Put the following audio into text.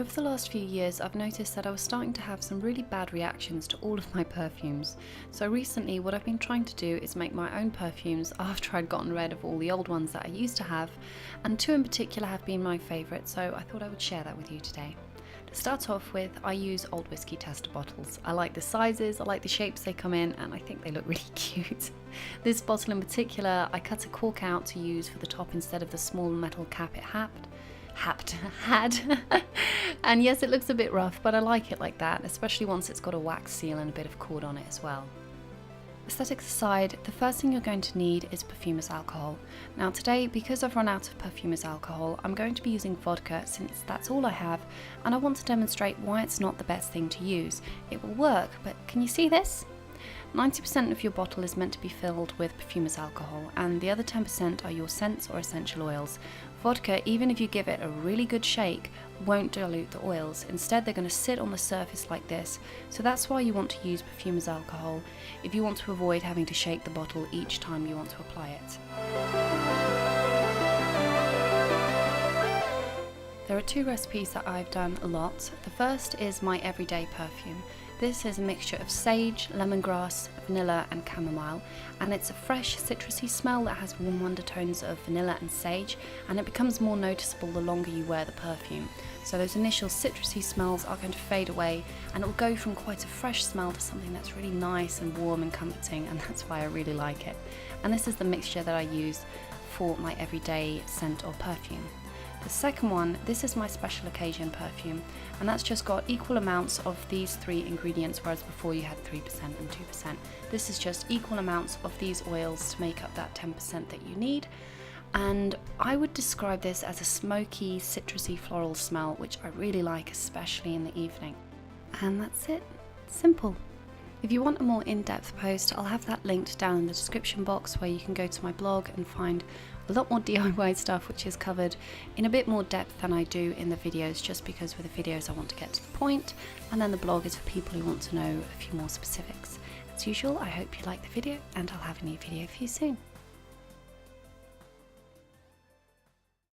over the last few years I've noticed that I was starting to have some really bad reactions to all of my perfumes. So recently what I've been trying to do is make my own perfumes after I'd gotten rid of all the old ones that I used to have, and two in particular have been my favourite, so I thought I would share that with you today. To start off with, I use old whiskey tester bottles. I like the sizes, I like the shapes they come in, and I think they look really cute. This bottle in particular, I cut a cork out to use for the top instead of the small metal cap it had. And yes, it looks a bit rough, but I like it like that, especially once it's got a wax seal and a bit of cord on it as well. Aesthetics aside, the first thing you're going to need is Perfumes alcohol. Now today, because I've run out of Perfumes alcohol, I'm going to be using vodka since that's all I have, and I want to demonstrate why it's not the best thing to use. It will work, but can you see this? 90% of your bottle is meant to be filled with Perfumes alcohol, and the other 10% are your scents or essential oils. Vodka, even if you give it a really good shake, won't dilute the oils. Instead, they're going to sit on the surface like this, so that's why you want to use Perfumes alcohol if you want to avoid having to shake the bottle each time you want to apply it. There are two recipes that I've done a lot. The first is my everyday perfume. This is a mixture of sage, lemongrass, vanilla and chamomile, and it's a fresh citrusy smell that has warm undertones of vanilla and sage, and it becomes more noticeable the longer you wear the perfume. So those initial citrusy smells are going to fade away, and it will go from quite a fresh smell to something that's really nice and warm and comforting, and that's why I really like it. And this is the mixture that I use for my everyday scent or perfume. The second one, this is my special occasion perfume, and that's just got equal amounts of these three ingredients, whereas before you had 3% and 2%. This is just equal amounts of these oils to make up that 10% that you need, and I would describe this as a smoky, citrusy floral smell, which I really like, especially in the evening. And that's it. Simple. If you want a more in-depth post, I'll have that linked down in the description box, where you can go to my blog and find a lot more DIY stuff, which is covered in a bit more depth than I do in the videos, just because with the videos I want to get to the point, and then the blog is for people who want to know a few more specifics. As usual, I hope you liked the video, and I'll have a new video for you soon.